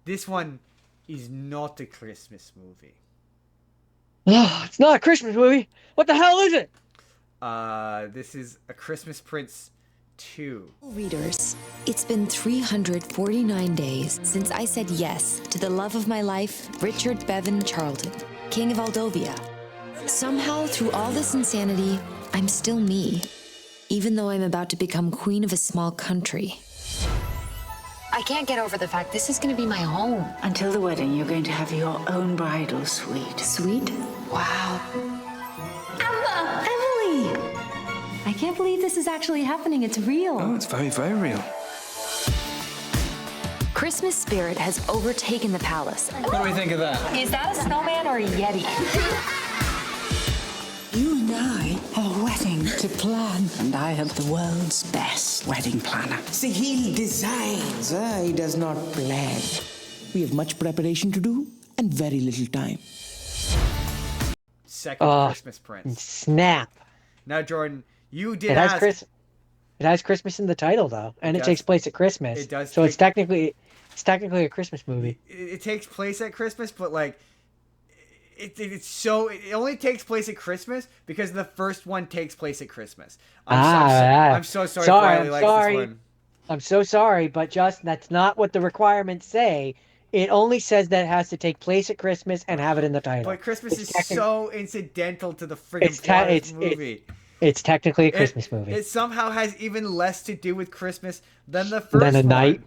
this one is not a Christmas movie. Oh, it's not a Christmas movie. What the hell is it? This is A Christmas Prince 2. Readers, it's been 349 days since I said yes to the love of my life, Richard Bevan Charlton, King of Aldovia. Somehow, through all this insanity, I'm still me, even though I'm about to become queen of a small country. I can't get over the fact this is going to be my home. Until the wedding, you're going to have your own bridal suite. Sweet? Wow. Emma! Emily! I can't believe this is actually happening. It's real. Oh, it's very, very real. Christmas spirit has overtaken the palace. What do we think of that? Is that a snowman or a yeti? You and I have a wedding to plan, and I have the world's best wedding planner. See, he designs, he does not plan. We have much preparation to do and very little time. Second Christmas Prince. Snap. Now, Jordan, you did It has ask. It has Christmas in the title though, and it does. takes place at Christmas. It does So take- it's technically a Christmas movie. It takes place at Christmas, but like, it only takes place at Christmas because the first one takes place at Christmas. I'm so sorry. Riley likes this one. I'm so sorry, but Justin, that's not what the requirements say. It only says that it has to take place at Christmas and have it in the title. But Christmas It's is so incidental to the friggin' plot of this movie. It's technically a Christmas movie. It somehow has even less to do with Christmas than the first Than a one. night?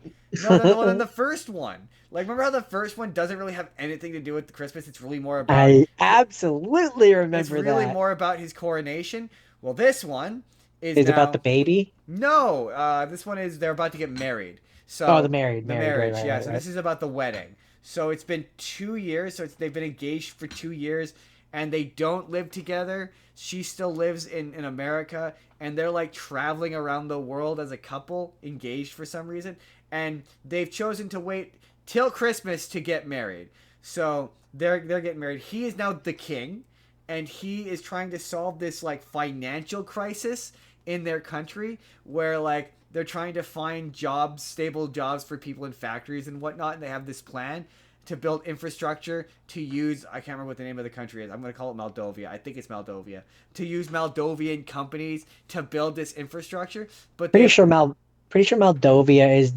No, than the first one. Like, remember how the first one doesn't really have anything to do with Christmas? It's really more about... I absolutely remember It's really that. more about his coronation. Well, this one is It's now... about the baby. No, this one is they're about to get married. So Oh, the marriage, marriage, right, yeah. right, So right. this is about the wedding. So it's been 2 years. So they've been engaged for 2 years, and they don't live together. She still lives in America, and they're like traveling around the world as a couple, engaged for some reason, and they've chosen to wait till Christmas to get married. So they're getting married. He is now the king, and he is trying to solve this like financial crisis in their country where like they're trying to find jobs, stable jobs for people in factories and whatnot, and they have this plan to build infrastructure to use, I can't remember what the name of the country is. I'm going to call it Moldova. I think it's Moldova. To use Moldovan companies to build this infrastructure. But Pretty sure Moldova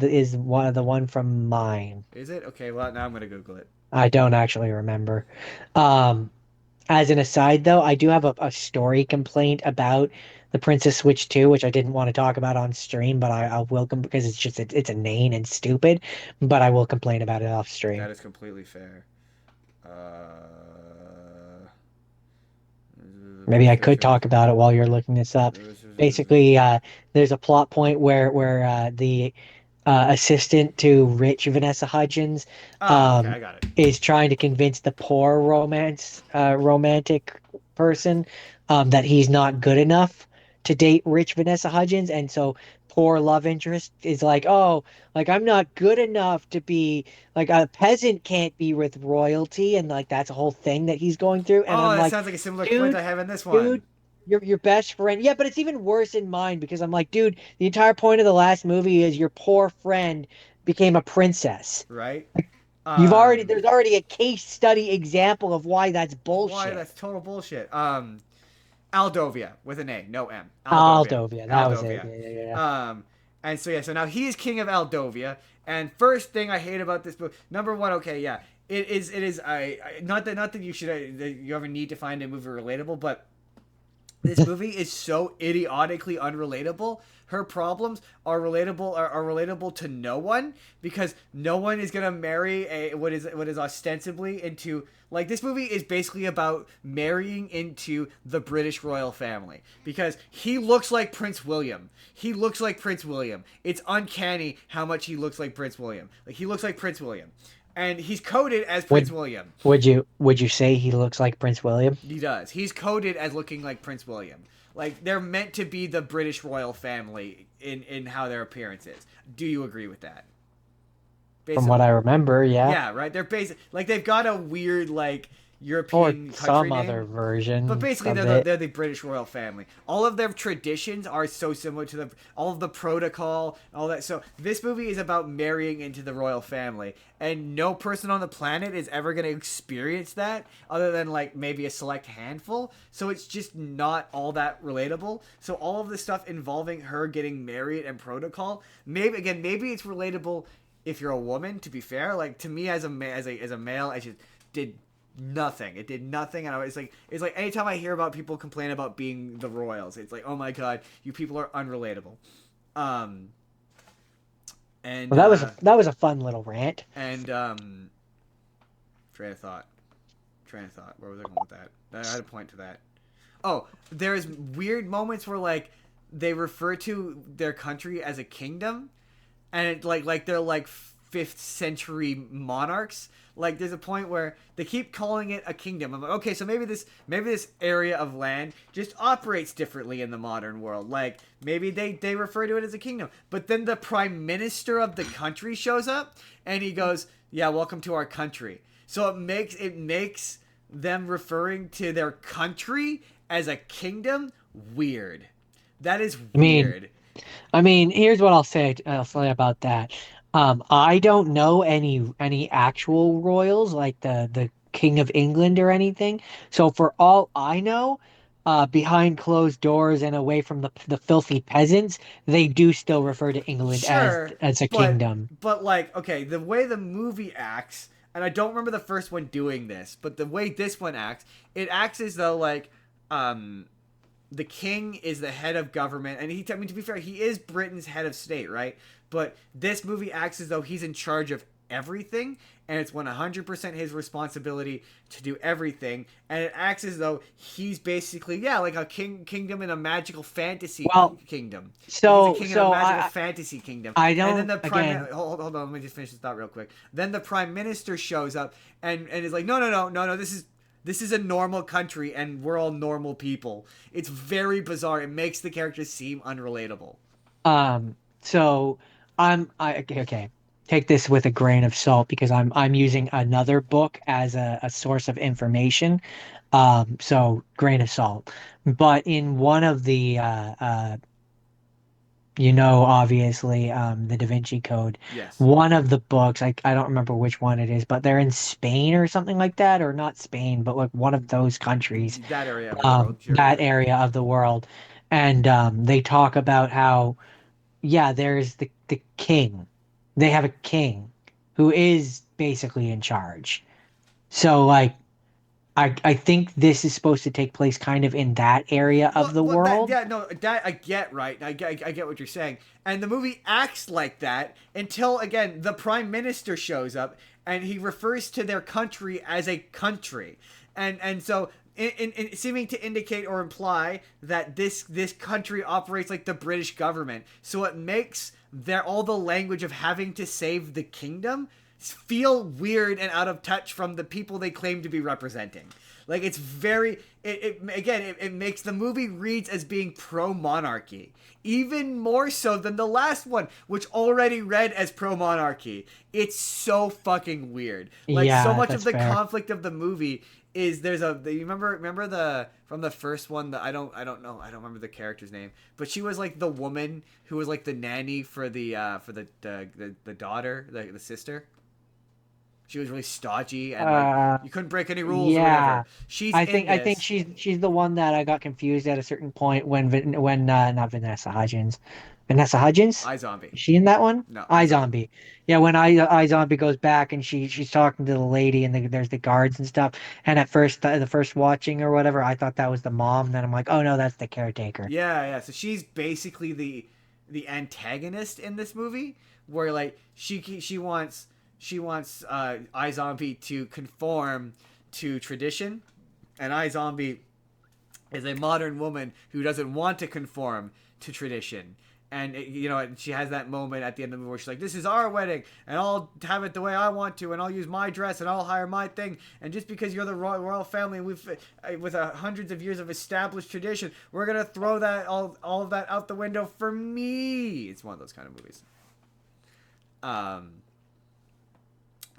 is one from mine. Is it? Okay, well, now I'm going to Google it. I don't actually remember. As an aside, though, I do have a story complaint about the Princess Switch 2, which I didn't want to talk about on stream, but I will because it's inane and stupid. But I will complain about it off stream. That is completely fair. Maybe I could talk about it while you're looking this up. Basically, there's a plot point where the assistant to rich Vanessa Hudgens Okay, I got it. is trying to convince the poor romantic person that he's not good enough to date rich Vanessa Hudgens, and so poor love interest is like, oh, like I'm not good enough to be like a peasant can't be with royalty, and like that's a whole thing that he's going through. And Oh, I'm that like, sounds like a similar dude, point I have in this one. dude, your best friend. Yeah, but it's even worse in mine because I'm like, dude, the entire point of the last movie is your poor friend became a princess. Right? There's already a case study example of why that's bullshit. Why that's total bullshit. Aldovia with an A, no M. Aldovia, that was it. Yeah. And so now he is king of Aldovia. And first thing I hate about this book, number one, okay, yeah, it is. Not that you should that you ever need to find a movie relatable, but this movie is so idiotically unrelatable. Her problems are relatable to no one because no one is gonna marry what is ostensibly into like this movie is basically about marrying into the British royal family because he looks like Prince William. He looks like Prince William. It's uncanny how much he looks like Prince William. Like he looks like Prince William. And he's coded as Prince William. Would you say he looks like Prince William? He does. He's coded as looking like Prince William. Like they're meant to be the British royal family in how their appearance is. Do you agree with that? From what I remember, yeah. Yeah, right. They're basic. Like they've got a weird like European country some name. other version But basically, of they're it. the British royal family. All of their traditions are so similar to all of the protocol, all that. So this movie is about marrying into the royal family, and no person on the planet is ever going to experience that, other than like maybe a select handful. So it's just not all that relatable. So all of the stuff involving her getting married and protocol, maybe it's relatable if you're a woman. To be fair, like to me as a male, I just did nothing. It did nothing, and it's like anytime I hear about people complain about being the royals, it's like, oh my god, you people are unrelatable. And Well, that was a fun little rant. and train of thought. Where was I going with that? I had a point to that. Oh, there's weird moments where like they refer to their country as a kingdom, and it like they're like 5th century monarchs. Like there's a point where they keep calling it a kingdom. I'm like, okay, so maybe this area of land just operates differently in the modern world. Like maybe they refer to it as a kingdom. But then the prime minister of the country shows up and he goes, "Yeah, welcome to our country." So it makes them referring to their country as a kingdom weird. That is weird. I mean, here's what I'll say. I'll say about that. I don't know any actual royals like the King of England or anything. So for all I know, behind closed doors and away from the filthy peasants, they do still refer to England Sure, as a but kingdom. like okay, the way the movie acts, and I don't remember the first one doing this, but the way this one acts, it acts as though like the king is the head of government, and I mean to be fair, he is Britain's head of state, right? But this movie acts as though he's in charge of everything, and it's 100% his responsibility to do everything, and it acts as though he's basically like a kingdom in a magical fantasy kingdom. So he's a king in a magical fantasy kingdom. I don't. And then the prime hold on, let me just finish this thought real quick. Then the prime minister shows up and is like, no, this is a normal country and we're all normal people. It's very bizarre. It makes the characters seem unrelatable. So okay. Take this with a grain of salt because I'm using another book as a source of information. So grain of salt. But in one of the obviously, the Da Vinci Code. Yes. One of the books, I don't remember which one it is, but they're in Spain or something like that, or not Spain, but like one of those countries. That area of the world. Sure. That area of the world. And they talk about how, yeah, there's the king. They have a king who is basically in charge. So like I think this is supposed to take place kind of in that area of the world. That I get, right? I get what you're saying. And the movie acts like that until, again, the prime minister shows up and he refers to their country as a country. And so, in seeming to indicate or imply that this country operates like the British government. So it makes all the language of having to save the kingdom feel weird and out of touch from the people they claim to be representing. Like it's very it makes the movie reads as being pro-monarchy, even more so than the last one, which already read as pro-monarchy. It's so fucking weird. Like so much of the conflict of the movie is you remember the from the first one that I don't remember the character's name, but she was like the woman who was like the nanny for the daughter, the sister. She was really stodgy and like you couldn't break any rules or whatever. I think she's the one that I got confused at a certain point when not Vanessa Hudgens. Vanessa Hudgens? iZombie. Is she in that one? No. iZombie. Yeah, when iZombie goes back and she's talking to the lady and there's the guards and stuff. And at first the first watching or whatever, I thought that was the mom. Then I'm like, oh no, that's the caretaker. Yeah. So she's basically the antagonist in this movie, where like she wants iZombie to conform to tradition, and iZombie is a modern woman who doesn't want to conform to tradition. And she has that moment at the end of the movie where she's like, "This is our wedding, and I'll have it the way I want to, and I'll use my dress, and I'll hire my thing. And just because you're the royal family, and we've with hundreds of years of established tradition, we're gonna throw that all of that out the window for me." It's one of those kind of movies.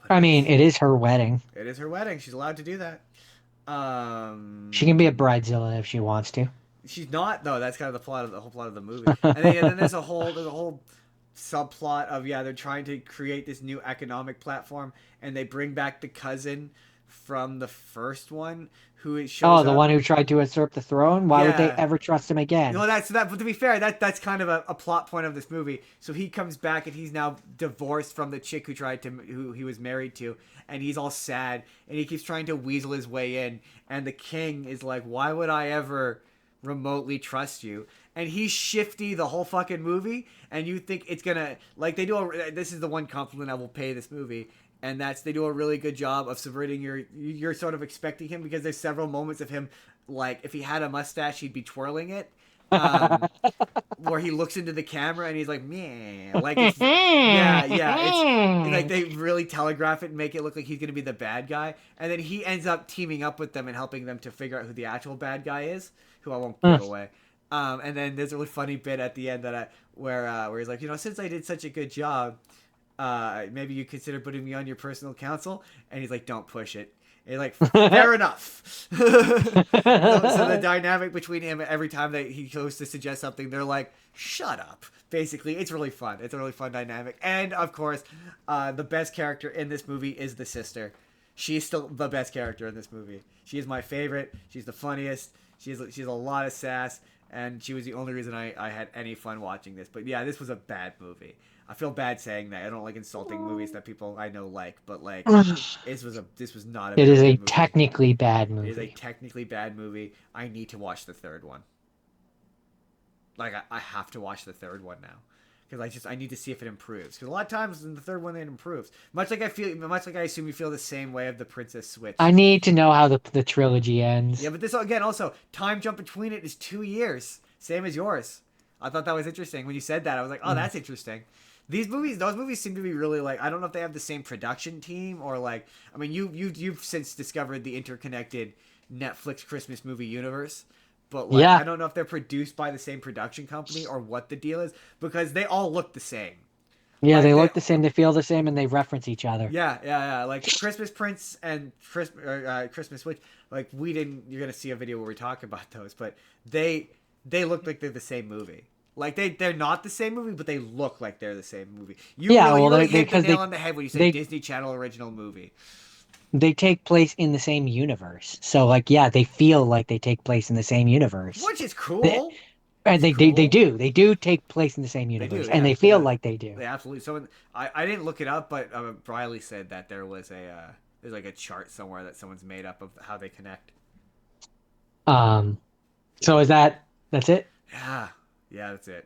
I mean, it is her wedding. It is her wedding. She's allowed to do that. She can be a bridezilla if she wants to. She's not though. That's kind of the whole plot of the movie. And then there's a whole subplot of they're trying to create this new economic platform, and they bring back the cousin from the first one who it shows. Oh, the one who tried to usurp the throne. Why would they Yeah. ever trust him again? No, that's that. But to be fair, that's kind of a plot point of this movie. So he comes back and he's now divorced from the chick who he was married to, and he's all sad and he keeps trying to weasel his way in. And the king is like, "Why would I ever remotely trust you?" And he's shifty the whole fucking movie, and you think it's gonna this is the one compliment I will pay this movie. And they do a really good job of subverting you're sort of expecting him, because there's several moments of him, like, if he had a mustache, he'd be twirling it. Where he looks into the camera and he's like, meh. Like, it's like they really telegraph it and make it look like he's going to be the bad guy. And then he ends up teaming up with them and helping them to figure out who the actual bad guy is, who I won't give away. And then there's a really funny bit at the end where he's like, since I did such a good job, maybe you consider putting me on your personal council. And he's like, don't push it. And he's like, fair enough. So the dynamic between him, every time that he goes to suggest something, they're like, shut up. Basically, it's really fun. It's a really fun dynamic. And of course, the best character in this movie is the sister. She's still the best character in this movie. She is my favorite. She's the funniest. She's a lot of sass. And she was the only reason I had any fun watching this. But yeah, this was a bad movie. I feel bad saying that. I don't like insulting movies that people I know like, but like this was not a. It is a movie. technically bad movie. It is a technically bad movie. I need to watch the third one. Like I have to watch the third one now, because I need to see if it improves. Because a lot of times in the third one it improves. Much like I assume you feel the same way of the Princess Switch. I need to know how the trilogy ends. Yeah, but this again also time jump between it is 2 years, same as yours. I thought that was interesting when you said that. I was like, oh, that's interesting. Those movies seem to be really like, I don't know if they have the same production team or like, I mean, you've since discovered the interconnected Netflix Christmas movie universe, but like, yeah. I don't know if they're produced by the same production company or what the deal is, because they all look the same. Yeah, like, they look the same, they feel the same, and they reference each other. Yeah. Like Christmas Prince and Christmas Witch, like you're gonna see a video where we talk about those, but they look like they're the same movie. Like they're not the same movie, but they look like they're the same movie. You really hit the nail on the head when you say Disney Channel original movie. They take place in the same universe, so like they feel like they take place in the same universe, which is cool. They do take place in the same universe, and they feel like they do. They absolutely. So I didn't look it up, but Briley said that there's like a chart somewhere that someone's made up of how they connect. So that's it? Yeah, that's it.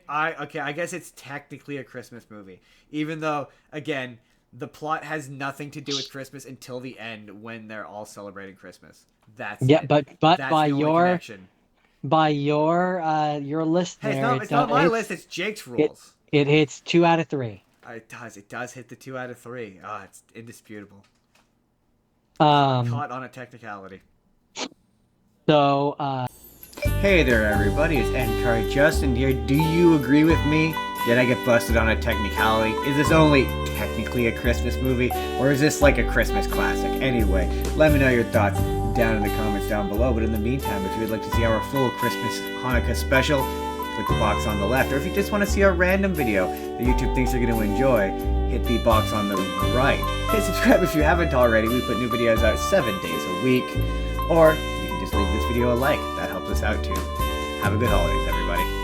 I guess it's technically a Christmas movie, even though again the plot has nothing to do with Christmas until the end when they're all celebrating Christmas. That's it. But that's by your list hey, there, it's not my list. It's Jake's rules. It hits 2 out of 3. It does hit the 2 out of 3. It's indisputable. Caught on a technicality. So Hey there, everybody. It's NCard Justin here. Do you agree with me? Did I get busted on a technicality? Is this only technically a Christmas movie, or is this like a Christmas classic? Anyway, let me know your thoughts down in the comments down below. But in the meantime, if you would like to see our full Christmas Hanukkah special, click the box on the left. Or if you just want to see a random video that YouTube thinks you're going to enjoy, hit the box on the right. Hit subscribe if you haven't already. We put new videos out 7 days a week. Or just leave this video a like. That helps us out too. Have a good holidays, everybody.